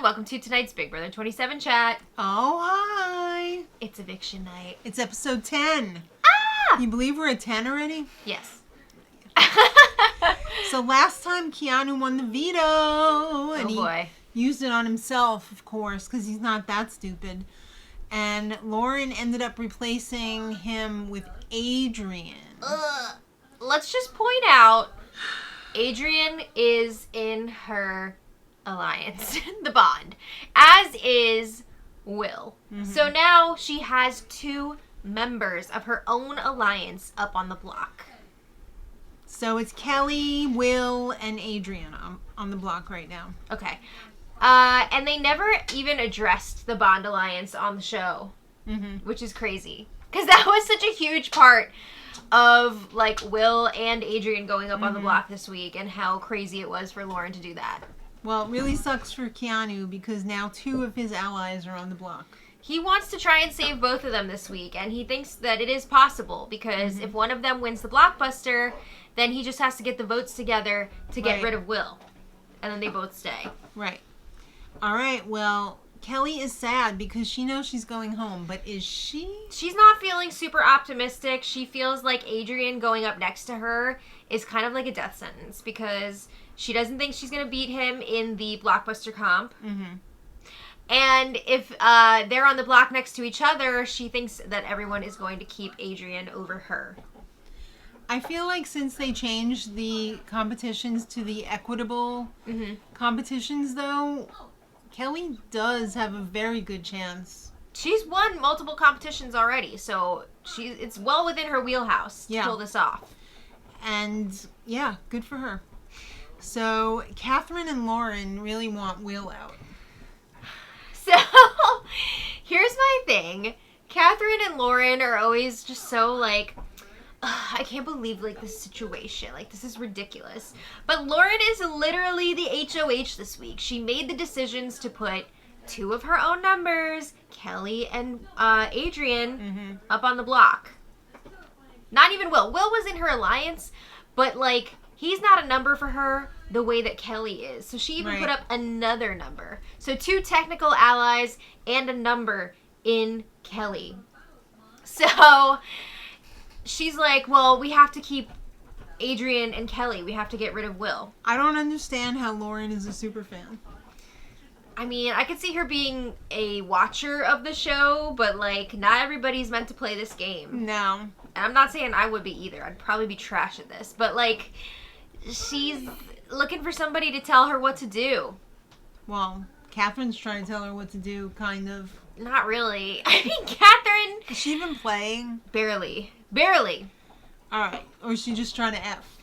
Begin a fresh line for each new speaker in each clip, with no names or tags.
Welcome to tonight's Big Brother 27 chat.
Oh, hi.
It's eviction night.
It's episode 10.
Ah!
Can you believe we're at 10 already?
Yes.
So last time Keanu won the veto. And
boy.
He used it on himself, of course, because he's not that stupid. And Lauren ended up replacing him with Adrian.
Let's just point out, Adrian is in her alliance, the bond, as is Will. Mm-hmm. So now she has 2 members of her own alliance up on the block.
So it's Kelly, Will, and Adrian on the block right now.
Okay. And they never even addressed the Bond Alliance on the show, which is crazy. Because that was such a huge part of, like, Will and Adrian going up on the block this week and how crazy it was for Lauren to do that.
Well, it really sucks for Keanu because now 2 of his allies are on the block.
He wants to try and save both of them this week, and he thinks that it is possible because if one of them wins the Blockbuster, then he just has to get the votes together to get rid of Will. And then they both stay.
Right. All right, well, Kelly is sad because she knows she's going home, but is she?
She's not feeling super optimistic. She feels like Adrian going up next to her is kind of like a death sentence because she doesn't think she's going to beat him in the Blockbuster comp. And if they're on the block next to each other, she thinks that everyone is going to keep Adrian over her.
I feel like since they changed the competitions to the equitable competitions, though, Kelly does have a very good chance.
She's won multiple competitions already, so it's well within her wheelhouse to pull this off.
And, yeah, good for her. So, Catherine and Lauren really want Will out.
So, here's my thing. Catherine and Lauren are always just so, like, I can't believe, like, this situation. Like, this is ridiculous. But Lauren is literally the HOH this week. She made the decisions to put 2 of her own numbers, Kelly and Adrian, up on the block. Not even Will. Will was in her alliance, but, like, he's not a number for her the way that Kelly is. So she even put up another number. So 2 technical allies and a number in Kelly. So she's like, well, we have to keep Adrian and Kelly. We have to get rid of Will.
I don't understand how Lauren is a super fan.
I mean, I could see her being a watcher of the show, but, like, not everybody's meant to play this game.
No.
And I'm not saying I would be either. I'd probably be trash at this. But, like, she's looking for somebody to tell her what to do.
Well, Catherine's trying to tell her what to do, kind of.
Not really. I mean, Catherine...
Has she been playing?
Barely.
Alright. Or is she just trying to F?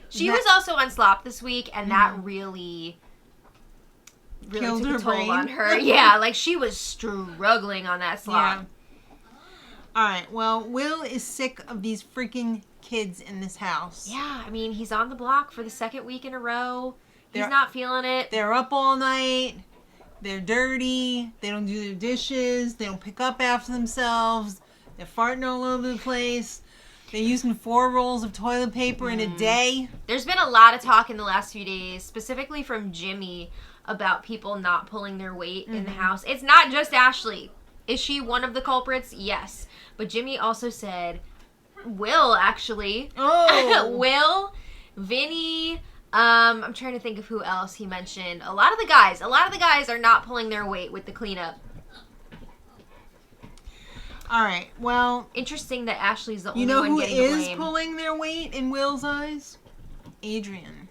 She was also on Slop this week, and that really
killed
took
her
a toll
brain.
on her. Yeah, like, she was struggling on that Slop.
Yeah. Alright, well, Will is sick of these freaking kids in this house.
Yeah, I mean, he's on the block for the 2nd week in a row. He's not feeling it.
They're up all night. They're dirty. They don't do their dishes. They don't pick up after themselves. They're farting all over the place. They're using 4 rolls of toilet paper in a day.
There's been a lot of talk in the last few days, specifically from Jimmy, about people not pulling their weight in the house. It's not just Ashley. Is she one of the culprits? Yes. But Jimmy also said, Will, actually.
Oh.
Will, Vinny, I'm trying to think of who else he mentioned. A lot of the guys are not pulling their weight with the cleanup.
All right, well...
Interesting that Ashley's the only one getting the blame.
You know who is pulling their weight in Will's eyes? Adrian.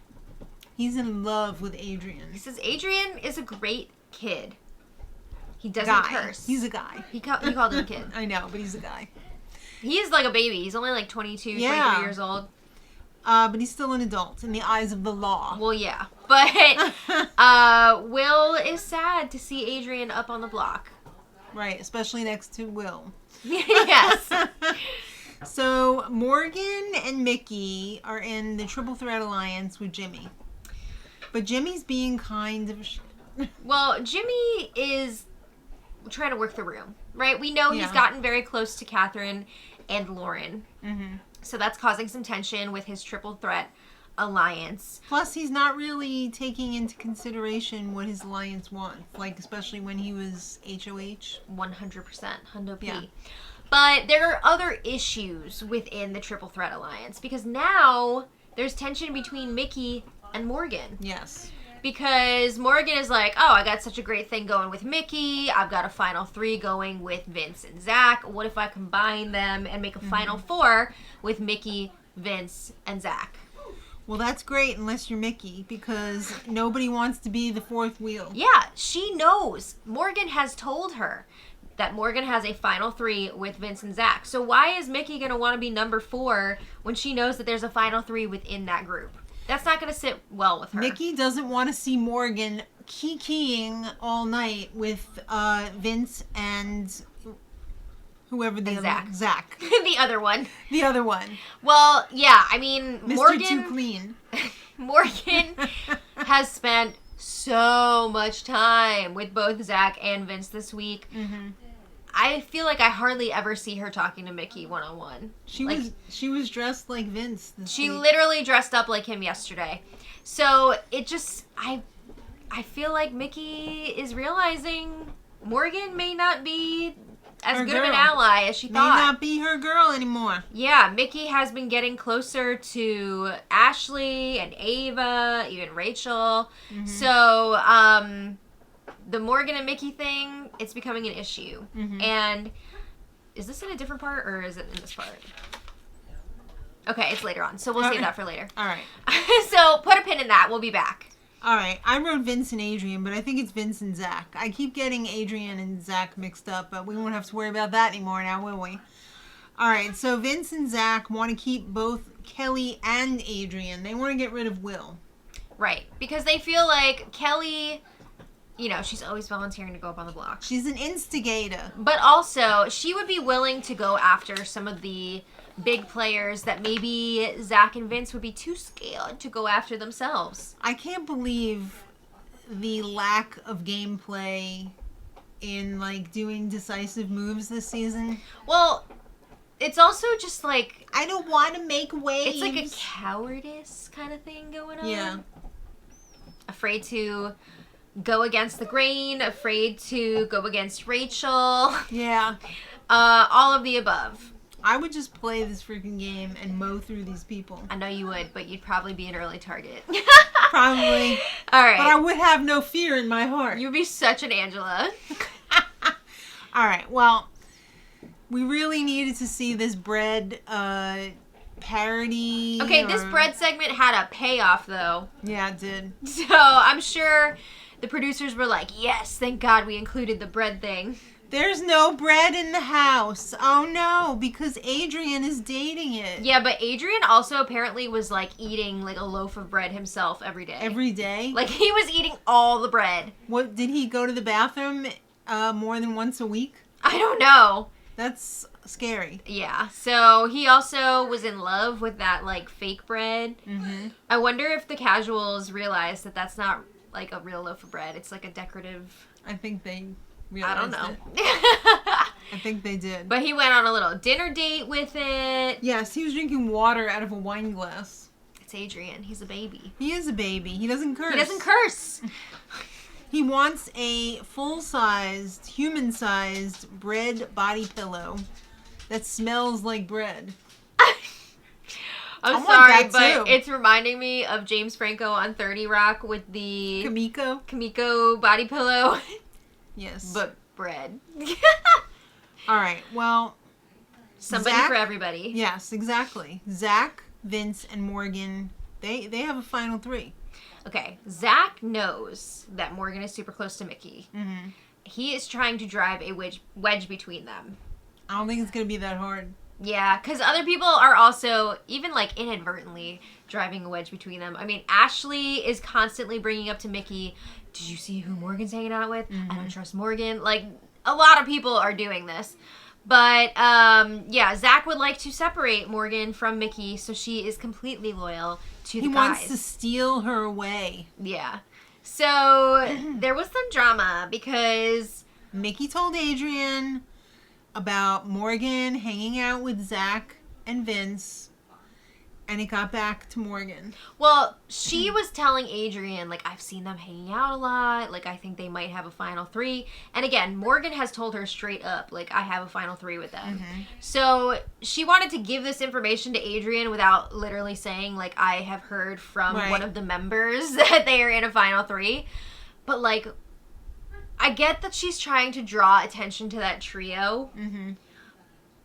He's in love with Adrian.
He says Adrian is a great kid. He doesn't curse.
He's a guy.
He called him a kid.
I know, but he's a guy.
He is like a baby. He's only like 22, 23 years old.
But he's still an adult in the eyes of the law.
Well, yeah. But Will is sad to see Adrian up on the block.
Right, especially next to Will.
Yes.
So Morgan and Mickey are in the Triple Threat Alliance with Jimmy. But Jimmy's being kind of...
Well, Jimmy is trying to work the room, right? We know he's gotten very close to Catherine and Lauren. So that's causing some tension with his Triple Threat alliance.
Plus, he's not really taking into consideration what his alliance wants, like especially when he was HOH.
100%. Hundo P.
Yeah.
But there are other issues within the Triple Threat Alliance because now there's tension between Mickey and Morgan.
Yes.
Because Morgan is like, oh, I got such a great thing going with Mickey. I've got a final 3 going with Vince and Zach. What if I combine them and make a final 4 with Mickey, Vince, and Zach?
Well, that's great unless you're Mickey, because nobody wants to be the fourth wheel.
Yeah, she knows. Morgan has told her that Morgan has a final 3 with Vince and Zach. So why is Mickey going to want to be number 4 when she knows that there's a final 3 within that group? That's not going to sit well with her.
Mickey doesn't want to see Morgan keying all night with Vince and whoever the other Zach.
The other one.
The other one.
Well, yeah, I mean,
Mr.
Morgan...
Too Clean.
Morgan has spent so much time with both Zach and Vince this week.
Mm-hmm.
I feel like I hardly ever see her talking to Mickey one-on-one.
She was dressed like Vince this week.
Literally dressed up like him yesterday. So it just I feel like Mickey is realizing Morgan may not be as good of an ally as she thought.
May not be her girl anymore.
Yeah, Mickey has been getting closer to Ashley and Ava, even Rachel. Mm-hmm. So, the Morgan and Mickey thing, it's becoming an issue. Mm-hmm. And is this in a different part or is it in this part? Okay, it's later on. So we'll save that for later.
All right.
So put a pin in that. We'll be back.
All right. I wrote Vince and Adrian, but I think it's Vince and Zach. I keep getting Adrian and Zach mixed up, but we won't have to worry about that anymore now, will we? All right. So Vince and Zach want to keep both Kelly and Adrian. They want to get rid of Will.
Right. Because they feel like Kelly... You know, she's always volunteering to go up on the block.
She's an instigator.
But also, she would be willing to go after some of the big players that maybe Zach and Vince would be too scared to go after themselves.
I can't believe the lack of gameplay in, like, doing decisive moves this season.
Well, it's also just like...
I don't want to make waves.
It's like a cowardice kind of thing going on.
Yeah.
Afraid to... go against the grain, afraid to go against Rachel.
Yeah.
All of the above.
I would just play this freaking game and mow through these people.
I know you would, but you'd probably be an early target.
Probably.
All right.
But I would have no fear in my heart.
You'd be such an Angela.
All right. Well, we really needed to see this bread parody.
Okay, this bread segment had a payoff, though.
Yeah, it did.
So I'm sure... the producers were like, yes, thank God we included the bread thing.
There's no bread in the house. Oh, no, because Adrian is dating it.
Yeah, but Adrian also apparently was, like, eating, like, a loaf of bread himself every day.
Every day?
Like, he was eating all the bread.
What, did he go to the bathroom more than once a week?
I don't know.
That's scary.
Yeah, so he also was in love with that, like, fake bread. Mm-hmm. I wonder if the casuals realized that that's not... like a real loaf of bread. It's like a decorative...
I think they realized
I don't know.
I think they did.
But he went on a little dinner date with it.
Yes, he was drinking water out of a wine glass.
It's Adrian. He's a baby.
He is a baby. He doesn't curse.
He doesn't curse.
He wants a full-sized, human-sized bread body pillow that smells like bread.
I'm sorry, but it's reminding me of James Franco on 30 Rock with the... Kamiko body pillow.
Yes.
But bread.
All right, well...
Somebody
Zach,
for everybody.
Yes, exactly. Zach, Vince, and Morgan, they have a final 3.
Okay, Zach knows that Morgan is super close to Mickey. Mm-hmm. He is trying to drive a wedge between them.
I don't think it's going to be that hard.
Yeah, because other people are also, even, like, inadvertently driving a wedge between them. I mean, Ashley is constantly bringing up to Mickey, did you see who Morgan's hanging out with? Mm-hmm. I don't trust Morgan. Like, a lot of people are doing this. But, yeah, Zach would like to separate Morgan from Mickey, so she is completely loyal to the guys.
He wants to steal her away.
Yeah. So, there was some drama, because...
Mickey told Adrian... about Morgan hanging out with Zach and Vince, And it got back to Morgan.
Well, she was telling Adrian, like, I've seen them hanging out a lot. Like, I think they might have a final 3. And again, Morgan has told her straight up, like, I have a final 3 with them.
Mm-hmm.
So she wanted to give this information to Adrian without literally saying, like, I have heard from one of the members that they are in a final 3. But, like, I get that she's trying to draw attention to that trio.
Mm-hmm.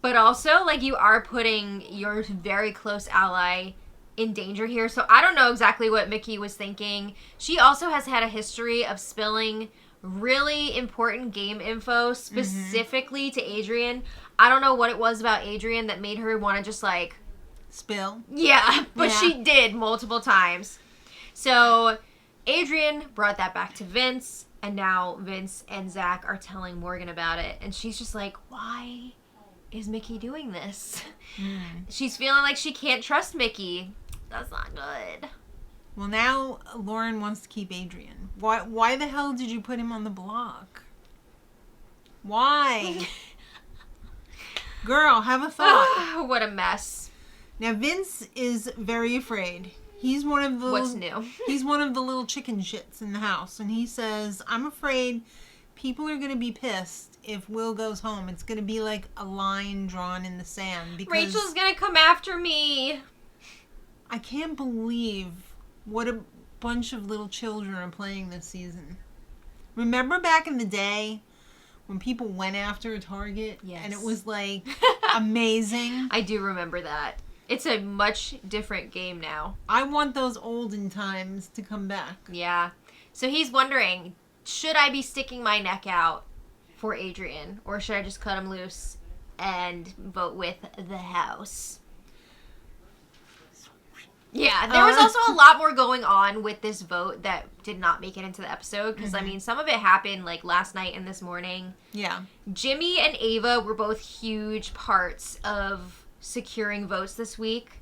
But also, like, you are putting your very close ally in danger here. So I don't know exactly what Mickey was thinking. She also has had a history of spilling really important game info specifically to Adrian. I don't know what it was about Adrian that made her want to just, like...
Spill.
Yeah, but she did multiple times. So Adrian brought that back to Vince, and now Vince and Zach are telling Morgan about it. And she's just like, why is Mickey doing this? She's feeling like she can't trust Mickey. That's not good.
Well, now Lauren wants to keep Adrian. Why the hell did you put him on the block? Why? Girl, have a thought.
What a mess.
Now Vince is very afraid. He's one of the
What's new?
He's one of the little chicken shits in the house, and he says, I'm afraid people are going to be pissed if Will goes home. It's going to be like a line drawn in the sand. Because
Rachel's going to come after me.
I can't believe what a bunch of little children are playing this season. Remember back in the day when people went after a target?
Yes.
And it was like amazing?
I do remember that. It's a much different game now.
I want those olden times to come back.
Yeah. So he's wondering, should I be sticking my neck out for Adrian, or should I just cut him loose and vote with the house? Yeah, there was also a lot more going on with this vote that did not make it into the episode, because, I mean, some of it happened, like, last night and this morning.
Yeah.
Jimmy and Ava were both huge parts of securing votes this week.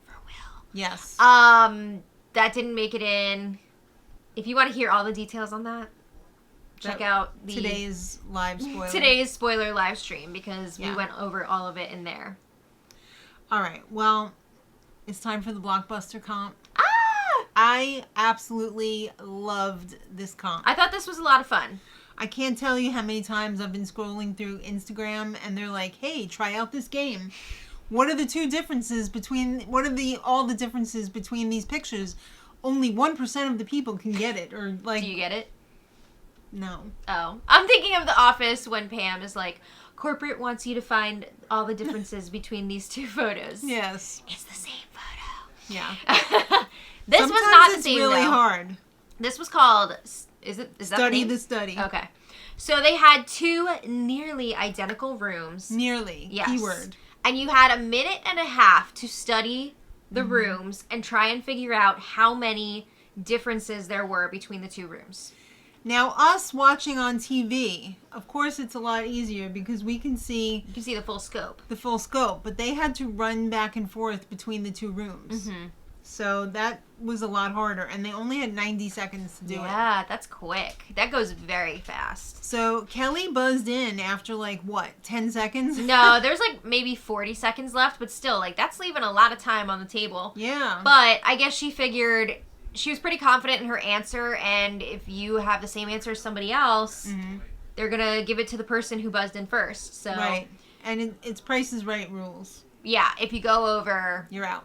For Will.
Yes.
That didn't make it in. If you want to hear all the details on that, check out
today's live
spoiler live stream, because we went over all of it in there.
All right. Well, it's time for the Blockbuster comp.
Ah!
I absolutely loved this comp.
I thought this was a lot of fun.
I can't tell you how many times I've been scrolling through Instagram and they're like, "Hey, try out this game. What are the differences between these pictures? Only 1% of the people can get it." Or like,
do you get it?
No.
Oh. I'm thinking of The Office when Pam is like, corporate wants you to find all the differences between these 2 photos.
Yes.
It's the same photo.
Yeah.
This
Sometimes
was not the
it's
same,
really
though.
hard.
This was called, is that
Study
the name?
the Study.
Okay. So they had 2 nearly identical rooms.
Nearly.
Yes.
Keyword.
And you had a minute and a half to study the rooms and try and figure out how many differences there were between the 2 rooms.
Now, us watching on TV, of course it's a lot easier because we can see...
You can see the full scope.
But they had to run back and forth between the 2 rooms. Mm-hmm. So that was a lot harder, and they only had 90 seconds to do it.
Yeah, that's quick. That goes very fast.
So Kelly buzzed in after, 10 seconds?
No, there's, maybe 40 seconds left, but still, that's leaving a lot of time on the table.
Yeah.
But I guess she figured... She was pretty confident in her answer, and if you have the same answer as somebody else, they're going to give it to the person who buzzed in first. So
right. And it's Price is Right rules.
Yeah, if you go over...
You're out.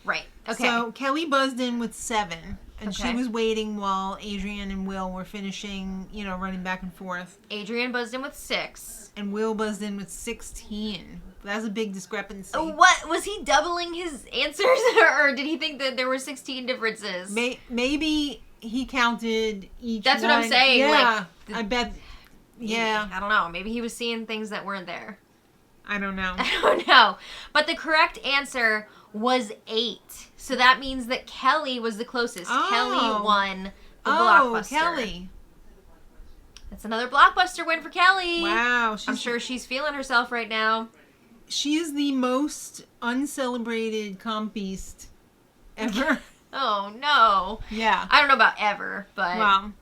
Right. Okay.
So Kelly buzzed in with 7, and she was waiting while Adrian and Will were finishing, running back and forth.
Adrian buzzed in with 6.
And Will buzzed in with 16. That's a big discrepancy.
What? Was he doubling his answers? Or did he think that there were 16 differences?
Maybe he counted each
That's
one.
what I'm saying.
Yeah, I bet. Yeah.
I don't know. Maybe he was seeing things that weren't there.
I don't know.
I don't know. But the correct answer was 8. So that means that Kelly was the closest.
Oh.
Kelly won the Blockbuster.
Kelly.
That's another Blockbuster win for Kelly.
Wow.
I'm sure she's feeling herself right now.
She is the most uncelebrated comp beast ever.
Oh, no.
Yeah.
I don't know about ever, but...
Wow.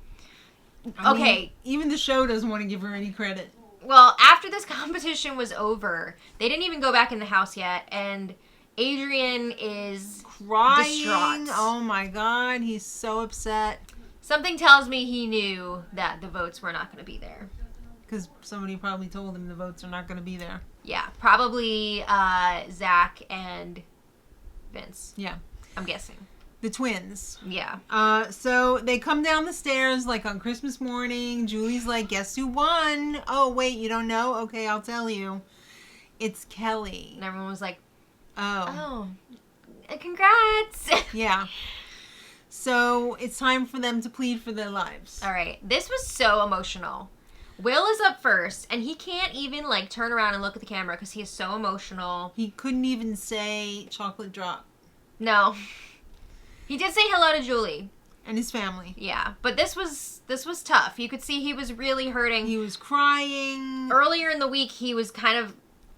I mean,
even the show doesn't want to give her any credit.
Well, after this competition was over, they didn't even go back in the house yet, and Adrian is
crying.
distraught.
Oh my God, he's so upset.
Something tells me he knew that the votes were not going to be there.
Because somebody probably told him the votes are not going to be there.
Yeah, probably Zach and Vince.
Yeah.
I'm guessing.
The twins.
Yeah.
So they come down the stairs like on Christmas morning. Julie's like, guess who won? Oh, wait, you don't know? Okay, I'll tell you. It's Kelly.
And everyone was like,
Oh.
Congrats.
Yeah. So it's time for them to plead for their lives.
All right. This was so emotional. Will is up first, and he can't even, like, turn around and look at the camera because he is so emotional.
He couldn't even say chocolate drop.
No. He did say hello to Julie.
And his family.
Yeah. But this was tough. You could see he was really hurting.
He was crying.
Earlier in the week, he was kind of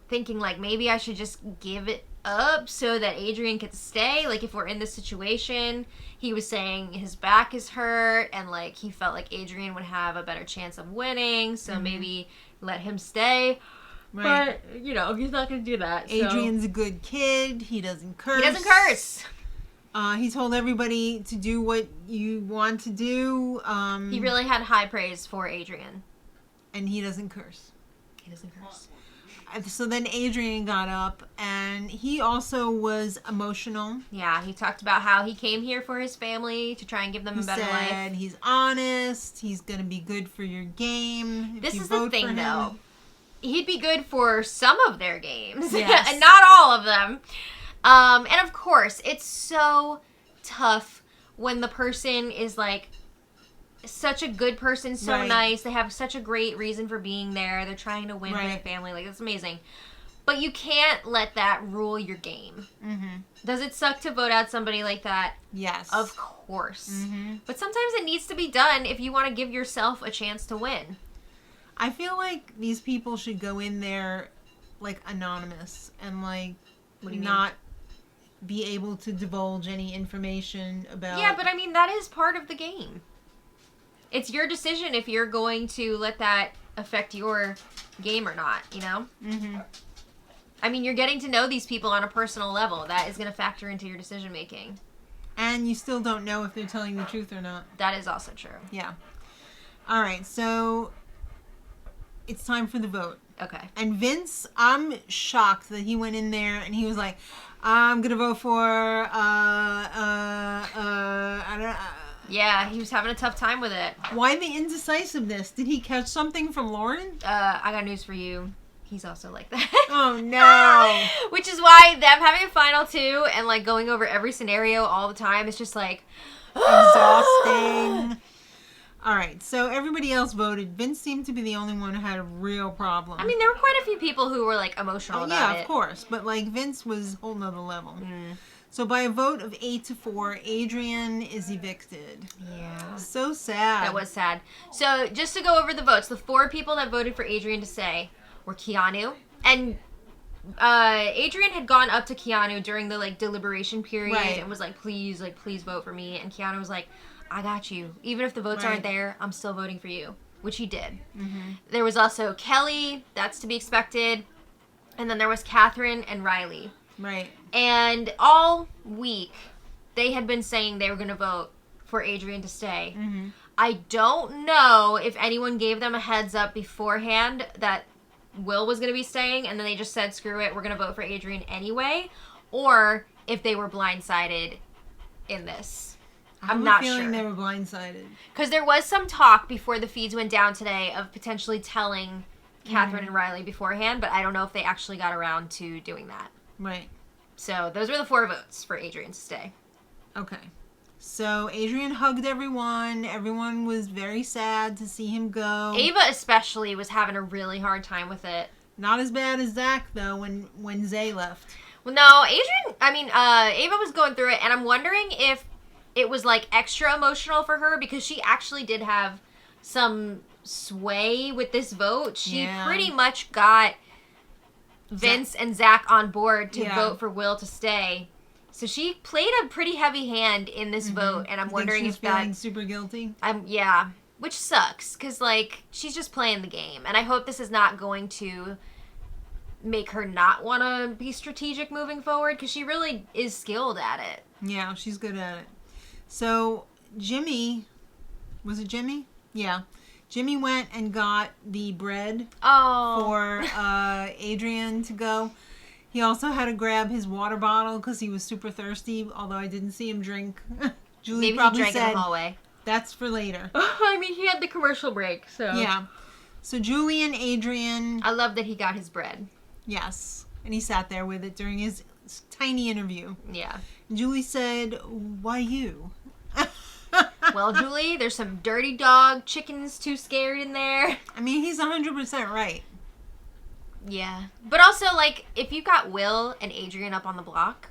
thinking, like, maybe I should just give it up so that Adrian could stay. Like, if we're in this situation, he was saying his back is hurt and, like, he felt like Adrian would have a better chance of winning, so maybe let him stay.
Right.
But, you know, he's not going to do that.
Adrian's a good kid. He doesn't curse.
He doesn't curse.
He told everybody to do what you want to do.
He really had high praise for Adrian.
And he doesn't curse.
He doesn't curse.
So then Adrian got up, and he also was emotional.
Yeah, he talked about how he came here for his family to try and give them a better life.
He said he's honest, he's going to be good for your game.
This is the thing, though. He'd be good for some of their games,
yes.
and not all of them. And of course, it's so tough when the person is, like, such a good person, so nice. They have such a great reason for being there. They're trying to win for their family. Like, that's amazing. But you can't let that rule your game. Mm-hmm. Does it suck to vote out somebody like that?
Yes.
Of course.
Mm-hmm.
But sometimes it needs to be done if you want to give yourself a chance to win.
I feel like these people should go in there, like, anonymous and, like, not be able to divulge any information about...
Yeah, but I mean, that is part of the game. It's your decision if you're going to let that affect your game or not, you know? Mm-hmm. I mean, you're getting to know these people on a personal level. That is going to factor into your decision making.
And you still don't know if they're telling the truth or not.
That is also true.
Yeah. All right, so it's time for the vote.
Okay.
And Vince, I'm shocked that he went in there and he was like, I'm going to vote for, I don't
yeah, he was having a tough time with it.
Why the indecisiveness? Did he catch something from Lauren?
I got news for you. He's also like that.
Oh, no.
Which is why them having a final two and, like, going over every scenario all the time is just, like...
exhausting. All right, so everybody else voted. Vince seemed to be the only one who had a real problem.
I mean, there were quite a few people who were, like, emotional about it.
Yeah, of course. But, like, Vince was a whole nother level. So by a vote of 8-4, Adrian is evicted.
Yeah.
So sad.
That was sad. So just to go over the votes, the 4 people that voted for Adrian to stay were Keanu. And Adrian had gone up to Keanu during the, like, deliberation period and was like, please vote for me. And Keanu was like, I got you. Even if the votes aren't there, I'm still voting for you. Which he did. Mm-hmm. There was also Kelly. That's to be expected. And then there was Catherine and Riley.
Right.
And all week, they had been saying they were going to vote for Adrian to stay. Mm-hmm. I don't know if anyone gave them a heads up beforehand that Will was going to be staying, and then they just said, screw it, we're going to vote for Adrian anyway, or if they were blindsided in this. I'm not sure.
I have a feeling they were blindsided.
Because there was some talk before the feeds went down today of potentially telling Catherine and Riley beforehand, but I don't know if they actually got around to doing that.
Right.
So those were the 4 votes for Adrian to stay.
Okay. So Adrian hugged everyone. Everyone was very sad to see him go.
Ava especially was having a really hard time with it.
Not as bad as Zach, though, when Zay left.
Well, no, Ava was going through it, and I'm wondering if it was, like, extra emotional for her, because she actually did have some sway with this vote. She pretty much got Vince and Zach on board to vote for Will to stay. So she played a pretty heavy hand in this vote, and I'm wondering if that...
feeling super guilty?
Yeah, which sucks, because, like, she's just playing the game, and I hope this is not going to make her not want to be strategic moving forward, because she really is skilled at it.
Yeah, she's good at it. So Jimmy, was it Jimmy? Yeah. Jimmy went and got the bread for Adrian to go. He also had to grab his water bottle because he was super thirsty, although I didn't see him drink. Julie
Maybe
probably
he drank
said,
in the hallway.
That's for later.
I mean, he had the commercial break, so.
Yeah. So Julie and Adrian.
I love that he got his bread.
Yes. And he sat there with it during his tiny interview.
Yeah.
And Julie said, why you?
Well, Julie, there's some dirty dog chickens too scared in there.
I mean, he's 100% right.
Yeah. But also, like, if you got Will and Adrian up on the block,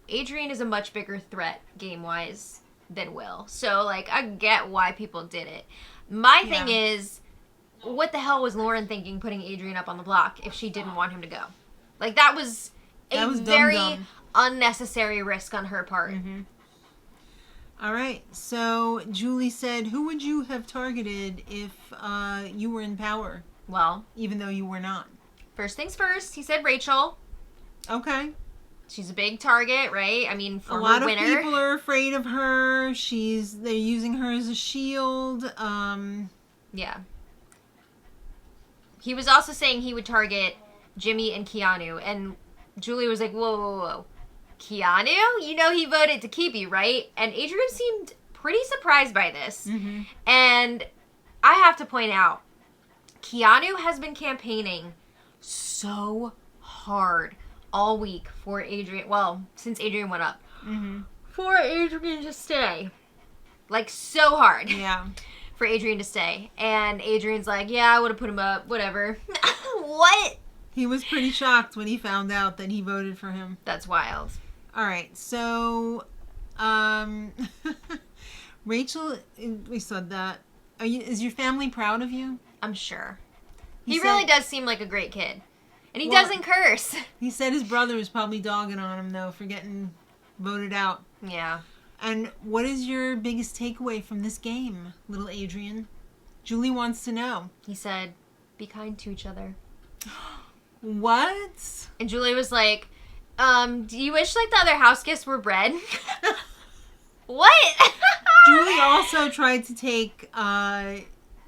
Adrian is a much bigger threat game-wise than Will. So, like, I get why people did it. My thing is, what the hell was Lauren thinking putting Adrian up on the block if she didn't want him to go? Like, that was very
dumb.
unnecessary risk on her part.
Mm-hmm. All right. So Julie said, who would you have targeted if you were in power?
Well,
even though you were not.
First things first, he said Rachel.
Okay.
She's a big target, right? I mean, for
a lot
her
of
winner.
people are afraid of her. They're using her as a shield.
Yeah. He was also saying he would target Jimmy and Keanu, and Julie was like, whoa, whoa, whoa. Keanu? You know he voted to keep you, right? And Adrian seemed pretty surprised by this.
Mm-hmm.
And I have to point out, Keanu has been campaigning so hard all week for Adrian. Well, since Adrian went up.
Mm-hmm.
For Adrian to stay. Like, so hard.
Yeah.
For Adrian to stay. And Adrian's like, yeah, I would have put him up. Whatever. What?
He was pretty shocked when he found out that he voted for him.
That's wild.
All right. So, Rachel, we said that. Is your family proud of you?
I'm sure.
He
He
said-
really does seem like a great kid. And he
Well-
doesn't curse.
He said his brother was probably dogging on him, though, for getting voted out.
Yeah.
And what is your biggest takeaway from this game, little Adrian? Julie wants to know.
He said, be kind to each other.
What?
And Julie was like, do you wish like the other house guests were bread? What?
Julie also tried to take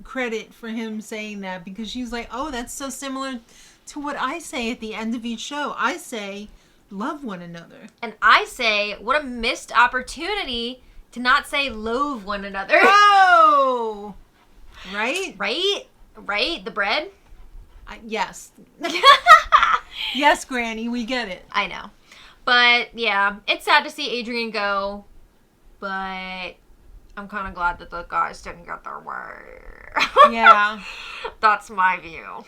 credit for him saying that because she was like, oh, that's so similar to what I say at the end of each show. I say, love one another.
And I say, what a missed opportunity to not say loathe one another.
Oh! Right?
Right? Right? The bread?
Yes. Yes, Granny, we get it.
I know. But, yeah, it's sad to see Adrian go, but I'm kind of glad that the guys didn't get their way.
Yeah.
That's my view.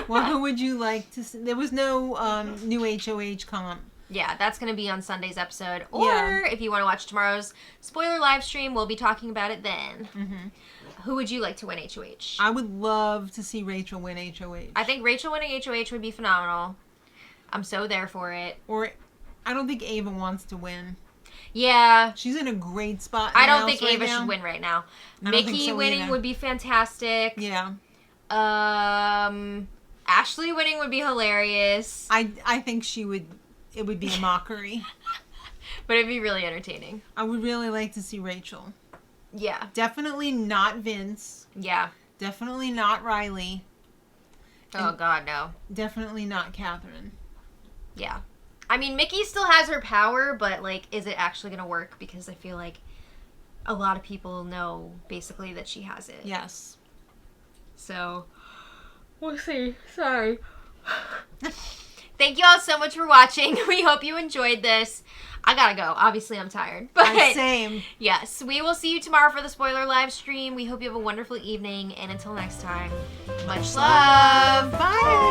Well, who would you like to see? There was no new HOH comp.
Yeah, that's going to be on Sunday's episode. Or
Yeah.
if you want to watch tomorrow's spoiler live stream, we'll be talking about it then.
Mm-hmm.
Who would you like to win HOH?
I would love to see Rachel win HOH.
I think Rachel winning HOH would be phenomenal. I'm so there for it.
Or I don't think Ava wants to win.
Yeah.
She's in a great spot.
I don't think Ava should win right now.
I don't think
Mickey
so
winning
either.
would be fantastic.
Yeah.
Ashley winning would be hilarious.
I think it would be a mockery.
But it'd be really entertaining.
I would really like to see Rachel.
Yeah.
Definitely not Vince.
Yeah.
Definitely not Riley.
Oh, God, no.
Definitely not Catherine.
Yeah. I mean, Mickey still has her power, but, like, is it actually going to work? Because I feel like a lot of people know, basically, that she has it.
Yes.
So, we'll see. Sorry. Thank you all so much for watching. We hope you enjoyed this. I gotta go. Obviously, I'm tired. But
Same.
yes, we will see you tomorrow for the spoiler live stream. We hope you have a wonderful evening. And until next time, much love.
Bye.